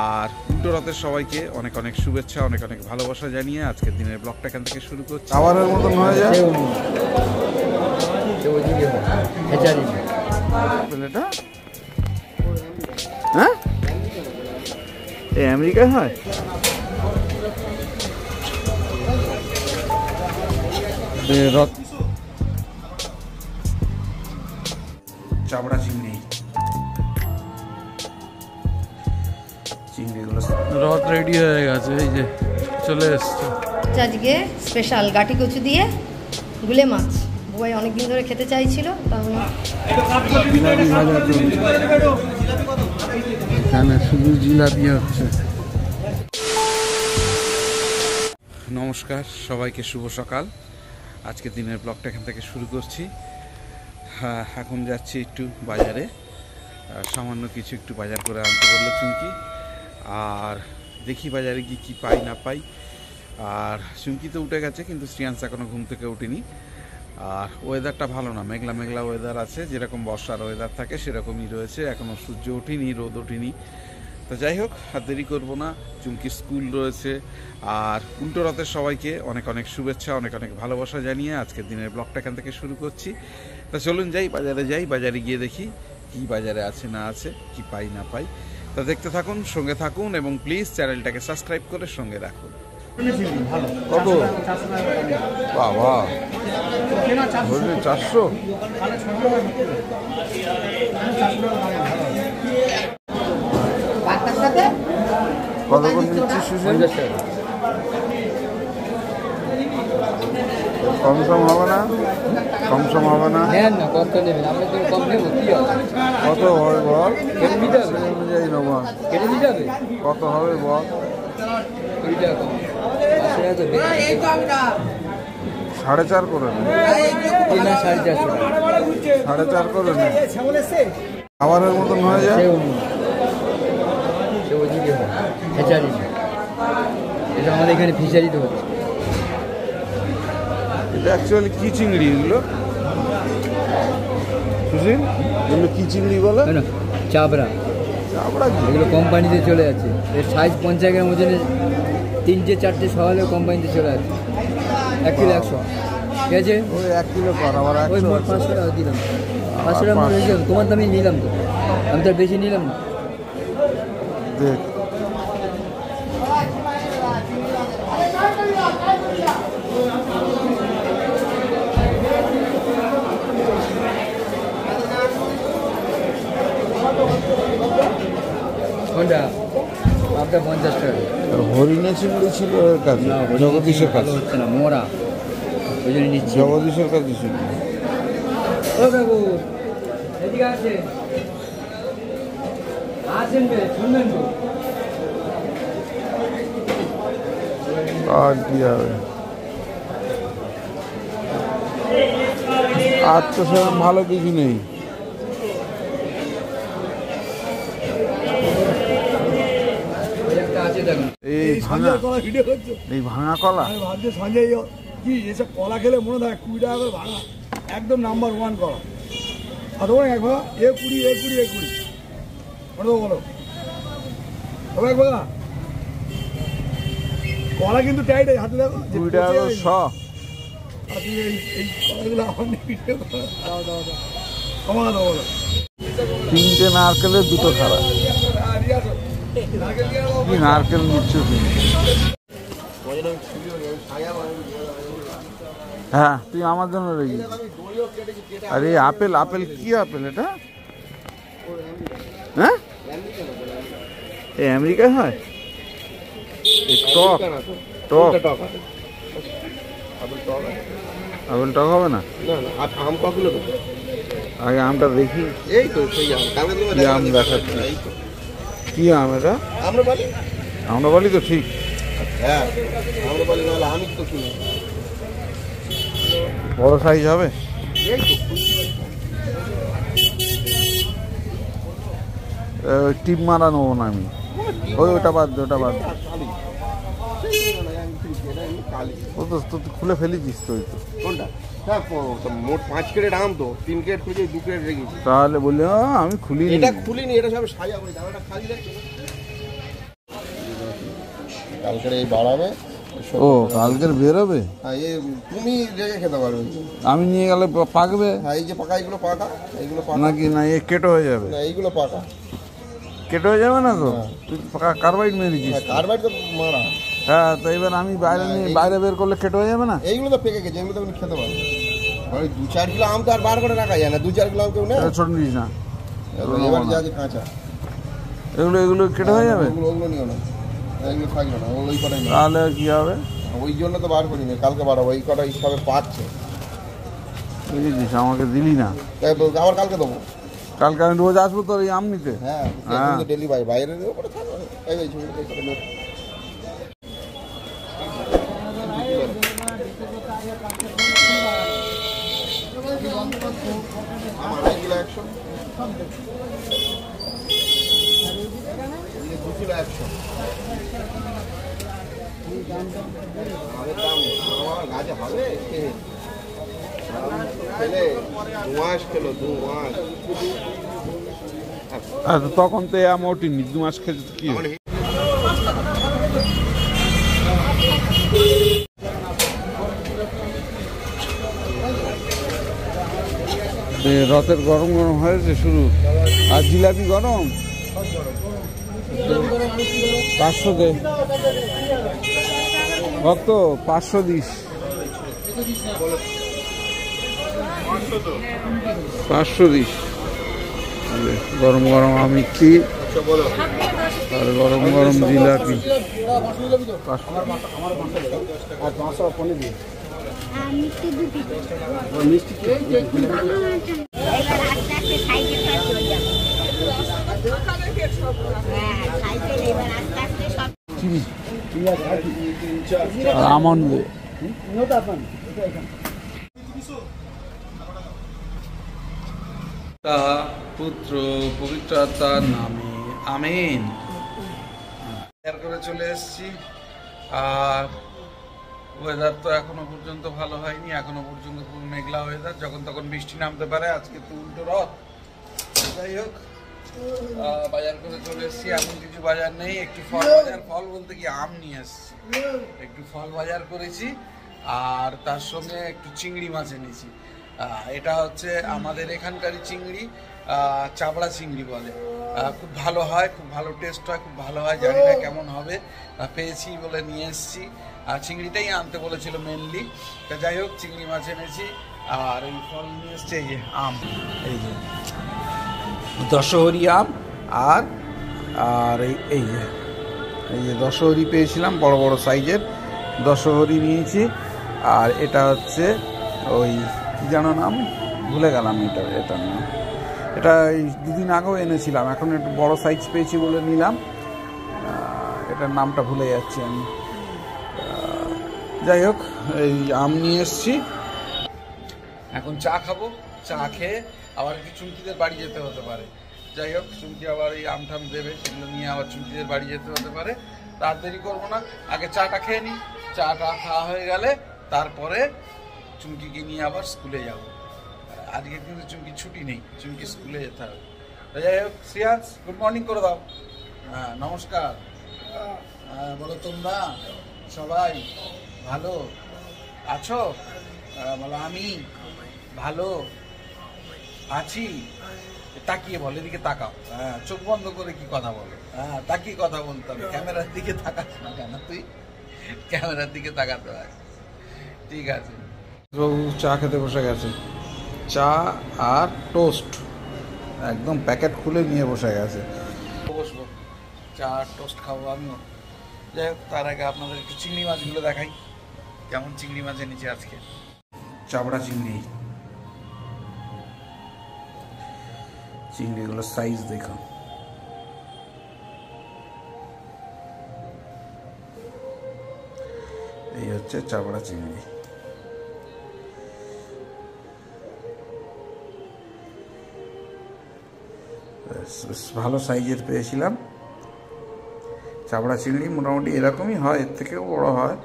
আর উল্টো রথের সবাইকে অনেক অনেক শুভেচ্ছা, অনেক অনেক ভালোবাসা জানিয়ে আজকের দিনের ব্লগটা এখান থেকে শুরু করছি। আবারের মতন হয়ে যায় এটা। হ্যাঁ, এই আমেরিকায় হয়। রথ চাবড়া চিংড়িগুলো রথ রেডি হয়ে গেছে, এই যে চলে এসছে। আজকে স্পেশাল গাটি কচু দিয়ে গুলে মাছ বুয়াই অনেকদিন ধরে খেতে চাইছিল। এখানে শুধু জিলাপি হচ্ছে। নমস্কার সবাইকে, শুভ সকাল। আজকের দিনের ব্লগটা এখান থেকে শুরু করছি। হ্যাঁ, এখন যাচ্ছি একটু বাজারে, সামান্য কিছু একটু বাজার করে আনতে বললো চুমকি। আর দেখি বাজারে গিয়ে কী পাই না পাই। আর চুমকি তো উঠে গেছে, কিন্তু শ্রিয়াংশ এখনও ঘুম থেকে উঠেনি। আর ওয়েদারটা ভালো না, মেঘলা মেঘলা ওয়েদার আছে, যেরকম বর্ষার ওয়েদার থাকে সেরকমই রয়েছে। এখনও সূর্য ওঠেনি, রোদ ওঠেনি। তো যাই হোক, আর দেরি করবো না, চুমকির স্কুল রয়েছে। আর উল্টো রথের সবাইকে অনেক অনেক শুভেচ্ছা, অনেক অনেক ভালোবাসা জানিয়ে আজকের দিনের ব্লগটা এখান থেকে শুরু করছি। তা চলুন যাই, বাজারে যাই, বাজারে গিয়ে দেখি কি বাজারে আছে না আছে, কি পাই না পাই। তা দেখতে থাকুন, সঙ্গে থাকুন এবং প্লিজ চ্যানেলটাকে সাবস্ক্রাইব করে সঙ্গে রাখুন। কত বাবা, 400? কত করে নিচ্ছিস সুশীল? কম সম হবে না? কম সম হবে না? কত নেবেন? আমরা তো কম নেব। কত হবে বল? কেটে দিতে হবে, অনুযায়ী নেব। কেটে দিতে হবে। কত হবে বল? 4.5 করে নে। 4.5 করে নে। খাবারের মতন হয়ে যায়। এটা আমাদের এখানে ফিশারিতে হচ্ছে। এটা অ্যাকচুয়ালি কি চিংড়ি এগুলো সুশীল? এগুলো কি চিংড়ি বলে? চাবড়া। চাবড়া কি? এগুলো কোম্পানিতে চলে যাচ্ছে। এর সাইজ 50 গ্রাম ওজনে 3-4টে সকালে কোম্পানিতে চলে যাচ্ছে। 1 কিলো 100, ঠিক আছে? ওই 1 কিলো কর, আবার ওই 500 টাকা দিলাম। 500 টাকা মতো হয়েছে। তোমার দামে নিলাম তো, আমি তো বেশি নিলাম না। দেখ কোনটা? আপনার 50 টাকা। হরিণা চিংড়ি ছিল ওর কাছে, জগদীশের কাছে হচ্ছে না, মোরা, ওই জন্য নিচ্ছি। জগদীশের কাছে ছিল। ও বাবু, এদিকে আছে, আসেন বে, শুনবেন তো। আর কি হবে, আর তো সেরকম ভালো কিছু নেই। এই ভাঙা কলা, সঞ্জয় কি এসব কলা খেলে মনে থাকে 20 টাকা করে ভাঙা, একদম নাম্বার 1 কলা। আর একবার এ 20 বলো বলো একবার কলা কিন্তু টাইট আছে, হাতে দেখো 20 টাকা করে 100। এই কলাগুলো আমার কমা দাও বলো। 3টে নারকেলের 2টো খারাপ। কি নারকেল নিচ্ছ তুমি? হ্যাঁ, তুই আমার জন্য রেখে। আরে আপেল, আপেল কি আপেল এটা? হ্যাঁ, এই আমেরিকায় হয়। টক টক আপেল টক হবে না? আম কগুলো আগে আমটা দেখি। এই তো সেই আম, কি আম দেখাচ্ছি? কি আম এটা? আমরা বলি তো ঠিক। হ্যাঁ, আমরা বলি না, আমি তো শুনি। বড় সাইজ হবে? এই তো টিপ মারা নেবো না আমি। ওটা বাদ দে, ওটা বাদ দে। ও তো তুই খুলে ফেলেছিস তো। কোনটা? হ্যাঁ, মোট 5 ক্যারেট আম তো 3 ক্যারেট খুঁজে 2 ক্যারেট রেখেছি। তাহলে বললি আমি খুলিনি। এটা খুলিনি, এটা সব সাজা করে দাঁড়াটা খালি রাখছি। কালকের এই বাড়াবে। ও কালকের বেরোবে? হ্যাঁ, তুমি রেখে খেতে পারবে। আমি নিয়ে গেলে পাকবে? হ্যাঁ, এই যে পাকা, এইগুলো পাকা, এইগুলো পাকা নাকি না এ কেটে হয়ে যাবে? না, এইগুলো পাকা। কেটে হয়ে যাবে না তো? তুই কার্বাইড মেরেছিস? কার্বাইড তো মারা। হ্যাঁ, তো এবার আমি বাইরে বের করলে কেটে হয়ে যাবে না? এইগুলো তো পেকে গেছে, এগুলো তো আপনি খেতে পারবেন। ওই 2-4 কিলো আম তো আর বার করে রাখা যায় না, 2-4 কিলো আম কেউ নেই। ছোট নিস না, এবার যা আছে কাঁচা, এগুলো কেটে হয়ে যাবে। ওগুলো নিও না, এগুলো থাকবে না, ওই কটাই না। তাহলে কি হবে? ওই জন্য তো বার করিনি, কালকে বাড়াবো। এই কটা হিসাবে পাচ্ছে, বুঝেছিস? আমাকে দিলি না। আবার কালকে দেবো। কালকে আমি রোজ আসবো তোর এই আম নিতে। হ্যাঁ, ডেলি বাইরের ওপরে থাকবে। আমার 2 কিলো 100, 2 কিলো 100। আমাদের দাম আমার গাছে হবে খেলে 2 মাস খেলো, 2 মাস। তখন তো আম ওঠেনি, 2 মাস খেতে কি রথের গরম গরম হয়েছে শুরু। আর জিলাপি গরম 500 দে, কত? 500 দিস, 500 দিস। গরম গরম আমিত্তি আর গরম গরম জিলাপি। আমন্ড পুত্র পবিত্র আত্মার নামে আমিন। করে চলে এসেছি। আর ওয়েদার তো এখনো পর্যন্ত ভালো হয়নি, এখনো পর্যন্ত খুব মেঘলা ওয়েদার, যখন তখন বৃষ্টি নামতে পারে। আজকে তো উল্টো রথ। যাই হোক, বাজার করে চলে এসেছি। এখন কিছু বাজার নেই, একটু ফল বাজার, ফল বলতে কি আম নিয়ে এসেছি। একটু ফল বাজার করেছি, আর তার সঙ্গে একটু চিংড়ি মাছ এনেছি। এটা হচ্ছে আমাদের এখানকারই চিংড়ি, চাবড়া চিংড়ি বলে। খুব ভালো হয়, খুব ভালো টেস্ট হয়, খুব ভালো হয়। জানি না কেমন হবে, পেয়েছি বলে নিয়ে এসেছি। আর চিংড়িটাই আনতে বলেছিল মেনলি। তা যাই হোক, চিংড়ি মাছ এনেছি। আর এই ফল নিয়ে এসছে, এই যে আম, এই যে দশহরি আম। আর আর এই যে দশহরি পেয়েছিলাম, বড় বড় সাইজের দশহরি নিয়েছি। আর এটা হচ্ছে ওই কি জানো নাম, ভুলে গেলাম এটার নাম। এটা এই 2 দিন আগেও এনেছিলাম, এখন একটু বড় সাইজ পেয়েছি বলে নিলাম। এটার নামটা ভুলে যাচ্ছি আমি। যাই হোক, এই আম নিয়ে এসছি। এখন চা খাবো, চা খেয়ে আবার একটু চুমকিদের বাড়ি যেতে হতে পারে। যাই হোক, চুমকি আবার এই আম টাম দেবে, সেগুলো নিয়ে আবার চুমকিদের বাড়ি যেতে হতে পারে। তার দেরি করবো না, আগে চাটা খেয়ে নিই। চাটা খাওয়া হয়ে গেলে তারপরে চুমকিকে নিয়ে আবার স্কুলে যাব। আজকে কিন্তু চুমকি ছুটি নেই, চুমকি স্কুলে যেতে হবে। যাই হোক, শ্রেয়াস গুড মর্নিং করে দাও। হ্যাঁ, নমস্কার বলো। তোমরা সবাই ভালো আছো? বলো আমি ভালো আছি। তাকিয়ে বলো, এদিকে তাকাও। হ্যাঁ, চোখ বন্ধ করে কি কথা বলো? হ্যাঁ, তাকিয়ে কথা বলতে হবে। ক্যামেরার দিকে তাকাস না কেন তুই? ক্যামেরার দিকে তাকাতে হয়। ঠিক আছে, চা খেতে বসে গেছে। চা আর টোস্ট একদম প্যাকেট খুলে নিয়ে বসে গেছে। বসবো, চা আর টোস্ট খাবো আমিও। যাই হোক, তার আগে আপনাদের একটু চিংড়ি মাছগুলো দেখাই, কেমন চিংড়ি মাছ এনেছি আজকে। চাবড়া চিংড়ি, চিংড়িগুলোর সাইজ দেখো। এই হচ্ছে চাবড়া চিংড়ি। ভালো সাইজের পেয়েছিলাম চাবড়া চিংড়ি। মোটামুটি এরকমই হয়, এর থেকেও বড় হয়,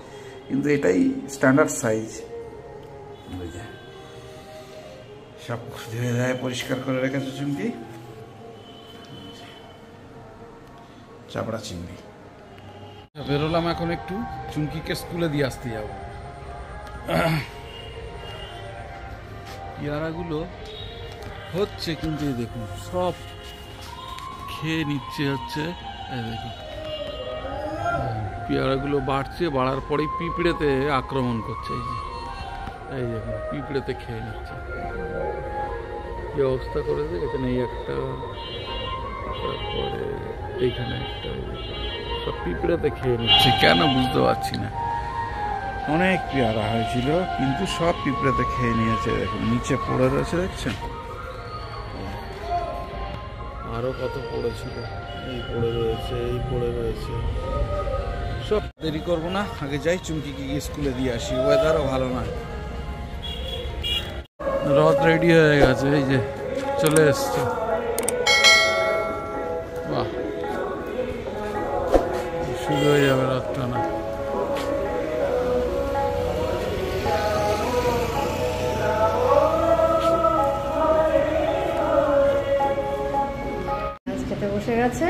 কিন্তু এটাই স্ট্যান্ডার্ড সাইজ। সব ধুয়ে ধুয়ে পরিষ্কার করে রেখেছে চুমকি। চাবড়া চিংড়ি। বেরোলাম এখন একটু চুমকিকে স্কুলে দিয়ে আসতে যাব। পেয়ারাগুলো হচ্ছে কিন্তু এই দেখুন সব খেয়ে নিচ্ছে হচ্ছে, এই দেখুন পেয়ারাগুলো বাড়ছে, বাড়ার পরেই পিঁপড়েতে আক্রমণ করছে। এই দেখুন পিঁপড়েতে খেয়ে নিচ্ছে, কি অবস্থা করেছে। এখানে এই একটা, তারপরে এইখানে একটা, সব পিঁপড়েতে খেয়ে নিচ্ছে। কেন বুঝতে পারছি না। অনেক পেয়ারা হয়েছিল কিন্তু সব পিঁপড়েতে খেয়ে নিয়েছে। দেখুন নিচে পড়ে রয়েছে, দেখছেন আরো কত পড়েছিল, এই পড়ে রয়েছে, এই পড়ে রয়েছে। সব দেরি করবো না, আগে যাই চুমকিকে গিয়ে স্কুলে দিয়ে আসি। ওয়েদারও ভালো না। রথ রেডি হয়ে গেছে, এই যে চলে এসছে। বাহ, শুরু হয়ে যাবে রথ টানা। খেতে বসে গেছে,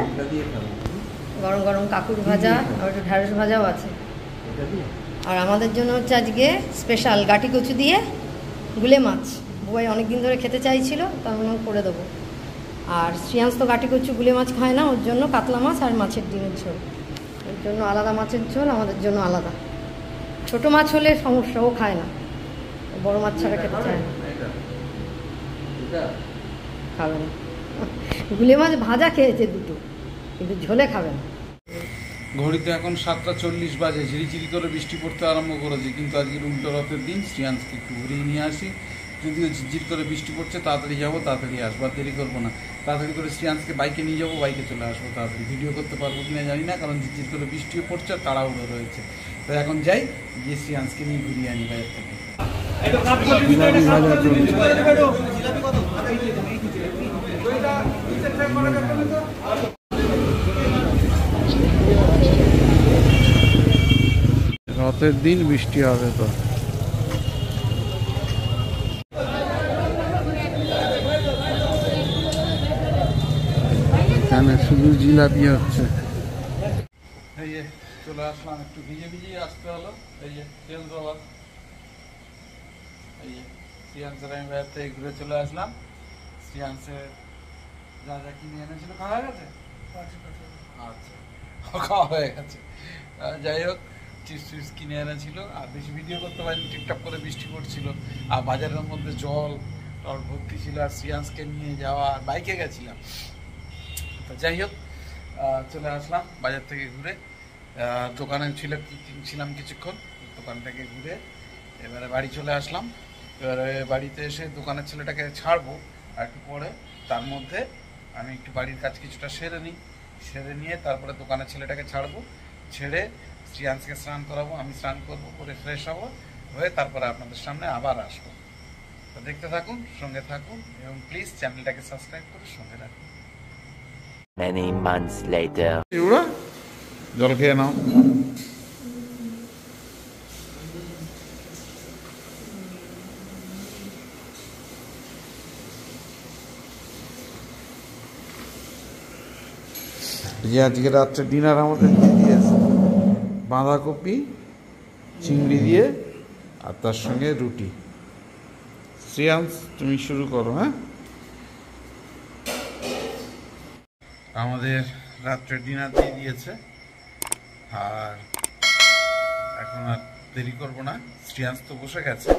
গরম গরম কাকুর ভাজা আর একটু ঢ্যাঁড়স ভাজাও আছে। আর আমাদের জন্য হচ্ছে আজকে স্পেশাল গাটি কচু দিয়ে গুলে মাছ। বুয়াই অনেকদিন ধরে খেতে চাইছিল, তার জন্য করে দেবো। আর শ্রিয়াংশ তো গাটি কচু গুলে মাছ খায় না, ওর জন্য কাতলা মাছ আর মাছের ডিমের ঝোল। ওর জন্য আলাদা মাছের ঝোল, আমাদের জন্য আলাদা। ছোটো মাছ হলে সমস্যা, ও খায় না, বড় মাছ ছাড়া খেতে চায় না, খাবে না। গুলে মাছ ভাজা খেয়েছে দুটো, কিন্তু ঝোলে খাবে না। ঘড়িতে এখন 7:40 বাজে। ঝিরিঝিরি করে বৃষ্টি পড়তে আরম্ভ করেছে, কিন্তু আজকের উল্টো রথের দিন। শ্রিয়াংশকে একটু ঘুরিয়ে নিয়ে আসি। যদিও ঝিরঝির করে বৃষ্টি পড়ছে, তাড়াতাড়ি যাবো, তাড়াতাড়ি আসবো, আর দেরি করবো না। তাড়াতাড়ি করে শ্রিয়াংশকে বাইকে নিয়ে যাবো, বাইকে চলে আসবো তাড়াতাড়ি। ভিডিও করতে পারবো কিনা জানি না, কারণ ঝিরঝির করে বৃষ্টিও পড়ছে আর তাড়াহুড়ো রয়েছে। তো এখন যাই, গিয়ে শ্রিয়াংশকে নিয়ে ঘুরিয়ে আনি বাজার থেকে। রথের দিন বৃষ্টি হবে তো। এখানে শুধু জিলাপি হচ্ছে। এই যে চলে আসলাম, একটু ভিজে ভিজে আসতে হলো। এই যে তেল দেওয়া, এই যে শ্রিয়াংশের আমি বাইরে থেকে ঘুরে চলে আসলাম। শ্রিয়াংশের যা যা কিনে এনেছিল খাওয়া হয়ে গেছে। আচ্ছা, খাওয়া হয়ে গেছে। যাই হোক, চিপস টিপস কিনে এনেছিল। আর বেশি ভিডিও করতে পারিনি, টিকটক করে বৃষ্টি পড়ছিল। আর বাজারের মধ্যে জল টল ভর্তি ছিল। আর শ্রিয়াংশকে নিয়ে যাওয়া, আর বাইকে গেছিলাম। তো যাই হোক, চলে আসলাম বাজার থেকে ঘুরে। দোকানে ছিলাম কিছুক্ষণ, দোকান থেকে ঘুরে এবারে বাড়ি চলে আসলাম। এবারে বাড়িতে এসে দোকানের ছেলেটাকে ছাড়বো আর একটু পরে। তার মধ্যে আমি একটু বাড়ির কাজ কিছুটা সেরে নিই, সেরে নিয়ে তারপরে দোকানের ছেলেটাকে ছাড়বো। ছেড়ে শ্রিয়াংশকে স্নান করাবো, আমি স্নান করবো, করে ফ্রেশ হবো, হয়ে তারপরে আপনাদের সামনে আবার আসবো। তো দেখতে থাকুন, সঙ্গে থাকুন, এবং প্লিজ চ্যানেলটাকে সাবস্ক্রাইব করে সঙ্গে রাখুন। Many months later. জল খেয়ে নাও। যে আজকে রাত্রে ডিনার আমাদের দিয়ে দিয়েছে বাঁধাকপি চিংড়ি দিয়ে, আর তার সঙ্গে রুটি। শ্রিয়াংশ তুমি শুরু করো। হ্যাঁ, আমাদের রাত্রে ডিনার দিয়ে দিয়েছে, আর এখন আর দেরি করবো না। শ্রিয়াংশ তো বসে গেছে,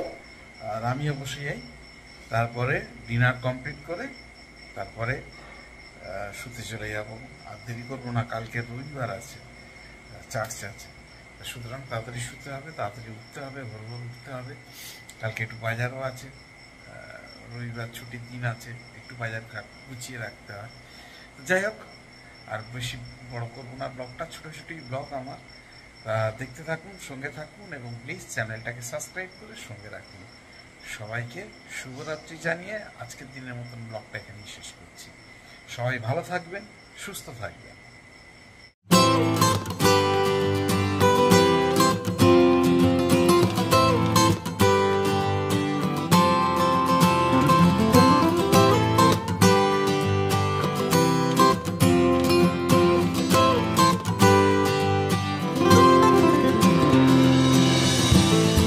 আর আমিও বসে যাই। তারপরে ডিনার কমপ্লিট করে তারপরে শুতে চলে যাব। আর দেরি করবো না, কালকে রবিবার আছে, চার্চ আছে, সুতরাং তাড়াতাড়ি শুতে হবে, তাড়াতাড়ি উঠতে হবে, ভোর ভোর উঠতে হবে। কালকে একটু বাজারও আছে, রবিবার ছুটির দিন আছে, একটু বাজার গুছিয়ে রাখতে হয়। যাই হোক, আর বেশি বড় করবো না ব্লগটা, ছোটোই ব্লগ আমার। দেখতে থাকুন, সঙ্গে থাকুন, এবং প্লিজ চ্যানেলটাকে সাবস্ক্রাইব করে সঙ্গে রাখুন। সবাইকে শুভরাত্রি জানিয়ে আজকের দিনের মতন ব্লগটা এখানেই শেষ করছি। সবাই ভালো থাকবেন, সুস্থ থাকবেন।